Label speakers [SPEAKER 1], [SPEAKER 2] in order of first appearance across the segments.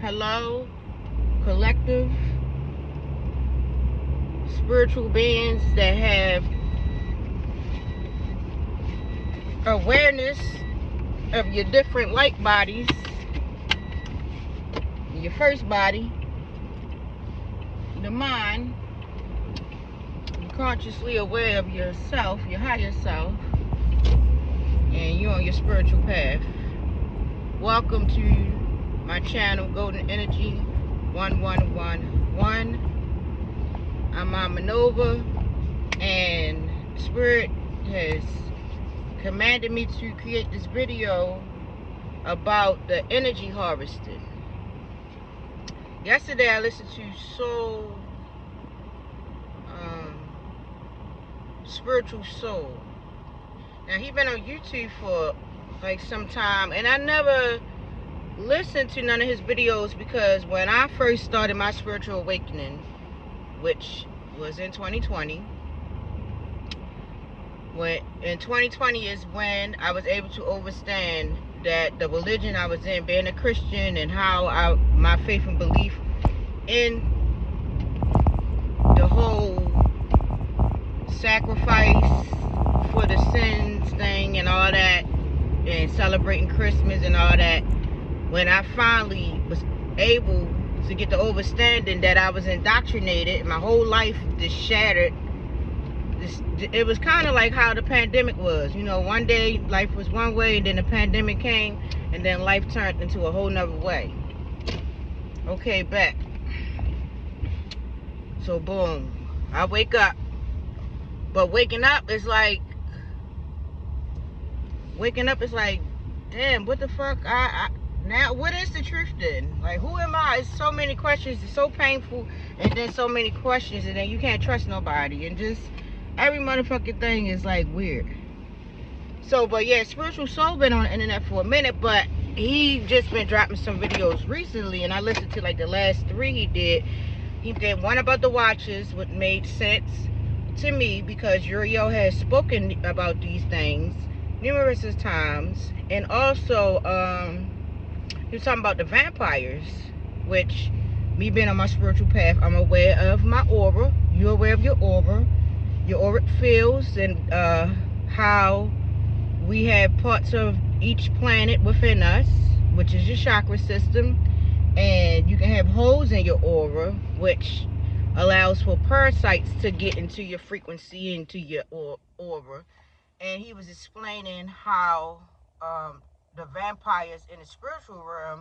[SPEAKER 1] Hello, collective spiritual beings that have awareness of your different light bodies. Your first body, the mind, you're consciously aware of yourself, your higher self, and you're on your spiritual path. Welcome to my channel, Golden Energy 1111. I'm Mama Nova, and Spirit has commanded me to create this video about the energy harvesting. Yesterday I listened to Spiritual Soul. Now he been on YouTube for like some time, and I never listened to none of his videos because when I first started my spiritual awakening, which was in 2020, in 2020 is when I was able to understand that the religion I was in, being a Christian, and how my faith and belief in the whole sacrifice for the sins thing and all that, and celebrating Christmas and all that, when I finally was able to get the understanding that I was indoctrinated, my whole life just shattered. It was kind of like how the pandemic was. You know, one day life was one way, and then the pandemic came, and then life turned into a whole nother way. Okay, back. So boom, I wake up. But waking up is like, damn, what the fuck? Now, what is the truth then? Like, who am I? It's so many questions. It's so painful, and then so many questions, and then you can't trust nobody, and just every motherfucking thing is like weird. So, but yeah, Spiritual Soul been on the internet for a minute, but he just been dropping some videos recently, and I listened to like the last 3 he did. He did one about the watches, which made sense to me because Uriel has spoken about these things numerous times. And also he was talking about the vampires, which, me being on my spiritual path, I'm aware of my aura. You're aware of your auric fields, and how we have parts of each planet within us, which is your chakra system, and you can have holes in your aura, which allows for parasites to get into your frequency, into your aura. And he was explaining how the vampires in the spiritual realm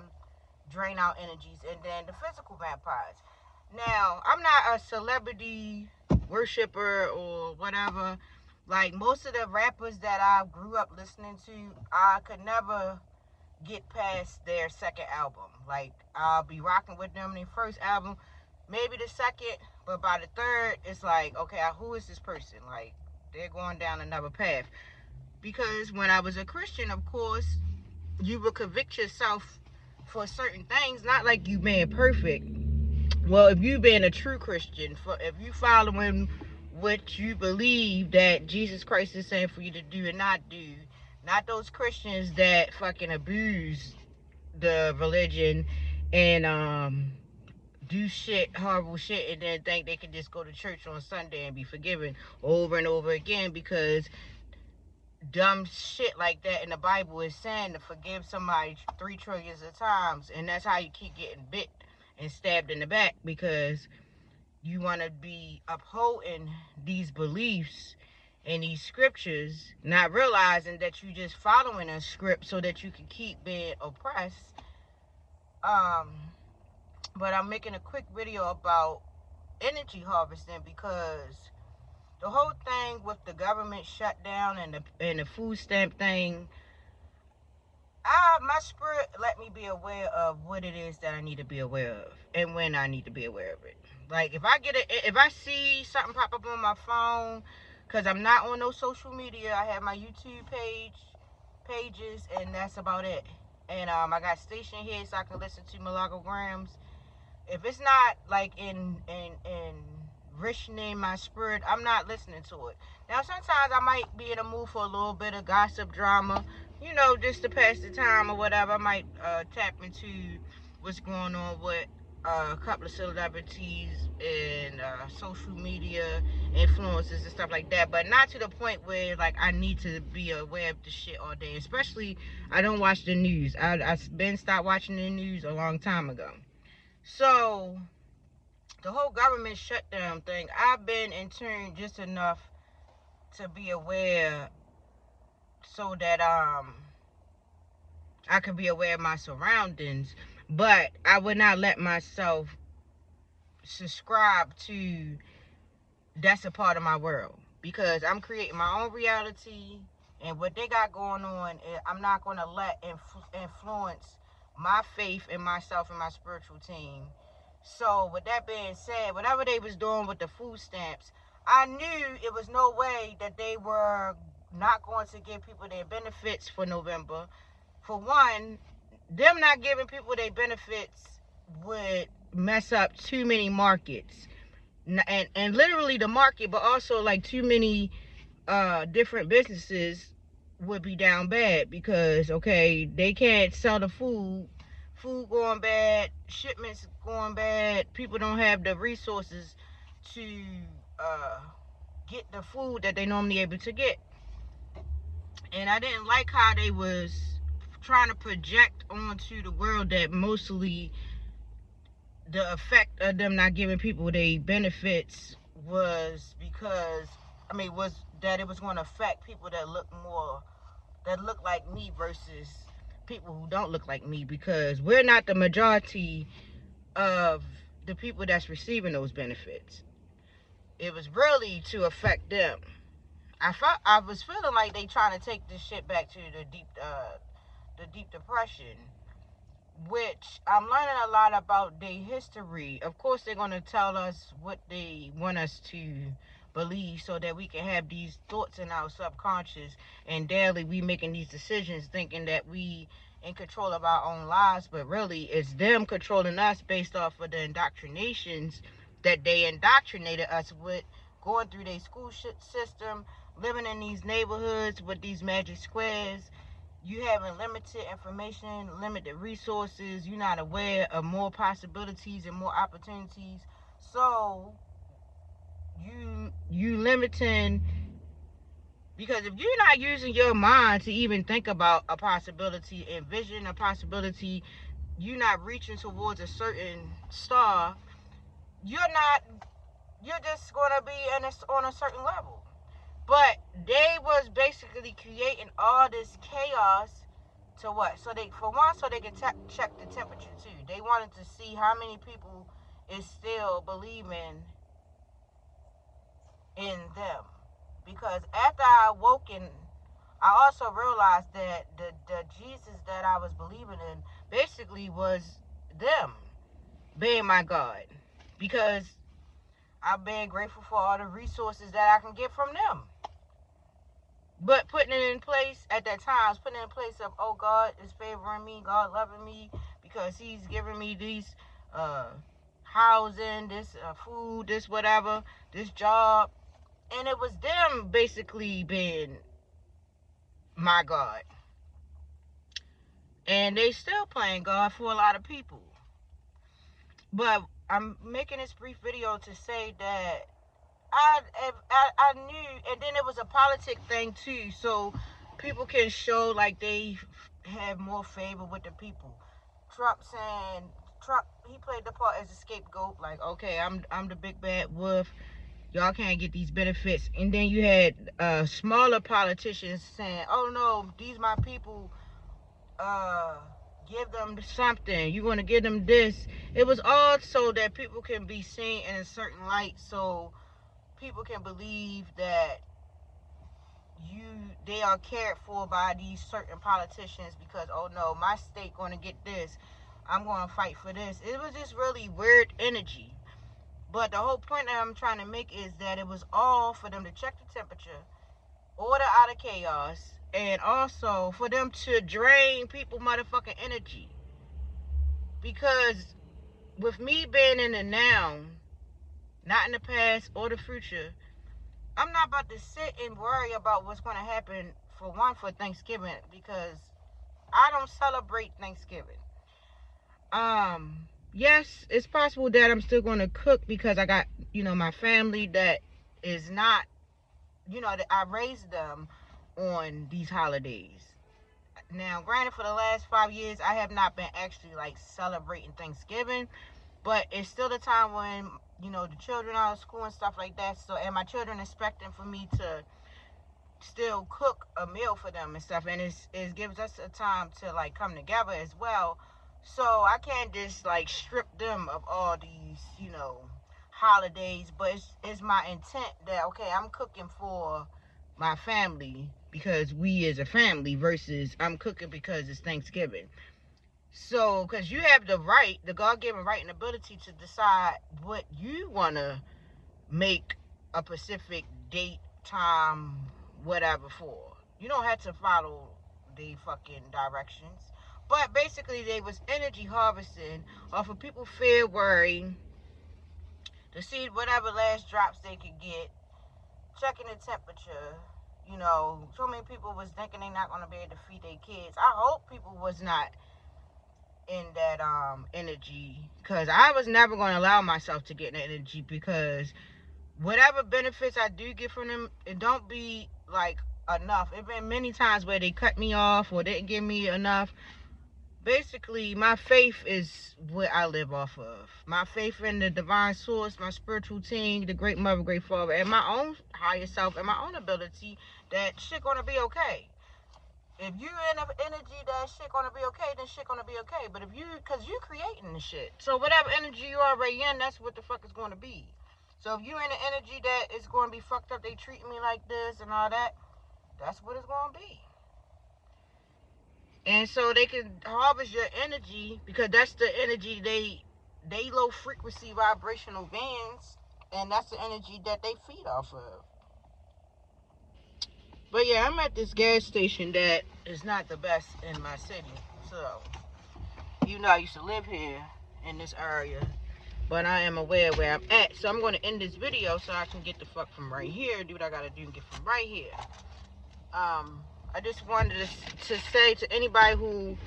[SPEAKER 1] drain out energies, and then the physical vampires. Now, I'm not a celebrity worshiper or whatever. Like most of the rappers that I grew up listening to, I could never get past their second album. Like, I'll be rocking with them in their first album, maybe the second, but by the third, it's like, okay, who is this person? Like, they're going down another path. Because when I was a Christian, of course, you would convict yourself for certain things, not like you being perfect. Well, if you being a true Christian, if you following what you believe that Jesus Christ is saying for you to do and not do, not those Christians that fucking abuse the religion and do shit, horrible shit, and then think they can just go to church on Sunday and be forgiven over and over again, because dumb shit like that in the Bible is saying to forgive somebody 3 trillions of times, and that's how you keep getting bit and stabbed in the back, because you want to be upholding these beliefs and these scriptures, not realizing that you just following a script so that you can keep being oppressed. But I'm making a quick video about energy harvesting, because the whole thing with the government shutdown and the food stamp thing, my spirit let me be aware of what it is that I need to be aware of and when I need to be aware of it. Like, if I see something pop up on my phone, because I'm not on no social media, I have my YouTube pages, and that's about it. And I got station here so I can listen to Malagograms. If it's not like in enriching my spirit, I'm not listening to it. Now, sometimes I might be in a mood for a little bit of gossip drama, you know, just to pass the time or whatever. I might tap into what's going on with a couple of celebrities and social media influencers and stuff like that, but not to the point where like I need to be aware of the shit all day. Especially, I don't watch the news. I've been stopped watching the news a long time ago. So the whole government shutdown thing, I've been in tune just enough to be aware so that I could be aware of my surroundings, but I would not let myself subscribe to that's a part of my world, because I'm creating my own reality, and what they got going on, I'm not going to let influence my faith in myself and my spiritual team. So with that being said, whatever they was doing with the food stamps, I knew it was no way that they were not going to give people their benefits for November. For one, them not giving people their benefits would mess up too many markets, and literally the market, but also like too many different businesses would be down bad, because okay, they can't sell the food going bad, shipments going bad, people don't have the resources to get the food that they normally able to get. And I didn't like how they was trying to project onto the world that mostly the effect of them not giving people their benefits was because, was that it was going to affect people that look like me versus people who don't look like me, because we're not the majority of the people that's receiving those benefits. It was really to affect them. I was feeling like they trying to take this shit back to the Deep Depression, which I'm learning a lot about their history. Of course, they're going to tell us what they want us to believe so that we can have these thoughts in our subconscious, and daily we making these decisions thinking that we in control of our own lives, but really it's them controlling us based off of the indoctrinations that they indoctrinated us with, going through their school system, living in these neighborhoods with these magic squares. You having limited information, limited resources, you're not aware of more possibilities and more opportunities. So you limiting, because if you're not using your mind to even think about a possibility, envision a possibility, you're not reaching towards a certain star, you're just gonna be on a certain level. But they was basically creating all this chaos to what? So they, for one, so they can check the temperature too. They wanted to see how many people is still believing in them. Because after I awoken, I also realized that the Jesus that I was believing in basically was them being my God. Because I've been grateful for all the resources that I can get from them. But putting it in place at that time, I was putting it in place of, oh, God is favoring me, God loving me, because he's giving me these housing, this food, this whatever, this job. And it was them basically being my God. And they still playing God for a lot of people. But I'm making this brief video to say that I knew, and then it was a politic thing too, so people can show like they have more favor with the people. Trump, he played the part as a scapegoat, like, okay, I'm the big bad wolf, y'all can't get these benefits. And then you had smaller politicians saying, oh no, these my people, give them something, you want to give them this. It was all so that people can be seen in a certain light, so people can believe that they are cared for by these certain politicians, because, oh no, my state going to get this, I'm going to fight for this. It was just really weird energy. But the whole point that I'm trying to make is that it was all for them to check the temperature, order out of chaos, and also for them to drain people motherfucking energy. Because with me being in the now, not in the past or the future, I'm not about to sit and worry about what's going to happen, for one, for Thanksgiving, because I don't celebrate Thanksgiving. Yes, it's possible that I'm still going to cook because I got, my family that is not, that I raised them on these holidays. Now, granted, for the last 5 years, I have not been actually like celebrating Thanksgiving, but it's still the time when, the children are at school and stuff like that. So, and my children expecting for me to still cook a meal for them and stuff, and it gives us a time to like come together as well. So I can't just like strip them of all these holidays, but it's my intent that, okay, I'm cooking for my family because we as a family, versus I'm cooking because it's Thanksgiving. So because you have the right, the God-given right and ability to decide what you want to make a specific date, time, whatever for. You don't have to follow the fucking directions. But basically, they was energy harvesting off of people February to see whatever last drops they could get, checking the temperature. So many people was thinking they not gonna be able to feed their kids. I hope people was not in that energy, because I was never gonna allow myself to get in that energy, because whatever benefits I do get from them, it don't be like enough. It been many times where they cut me off or didn't give me enough. Basically, my faith is what I live off of. My faith in the divine source, my spiritual team, the great mother, great father, and my own higher self and my own ability that shit gonna be okay. If you in an energy that shit gonna be okay, then shit gonna be okay. But if you, cause you creating the shit. So whatever energy you already in, that's what the fuck is gonna be. So if you in an energy that is gonna be fucked up, they treating me like this and all that, that's what it's gonna be. And so they can harvest your energy, because that's the energy they low frequency vibrational bands, and that's the energy that they feed off of. But yeah, I'm at this gas station that is not the best in my city. So, I used to live here in this area, but I am aware where I'm at. So I'm going to end this video so I can get the fuck from right here, do what I got to do and get from right here. I just wanted to say to anybody who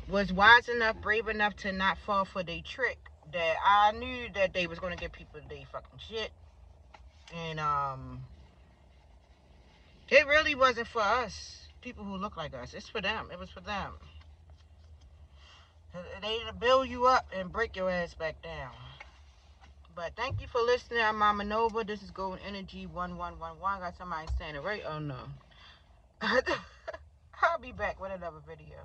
[SPEAKER 1] was wise enough, brave enough to not fall for their trick, that I knew that they was going to get people they fucking shit. And it really wasn't for us, people who look like us. It's for them. It was for them. They build you up and break your ass back down. But thank you for listening. I'm Mama Nova. This is Golden Energy 1111. Got somebody saying it right? Oh no. I'll be back with another video.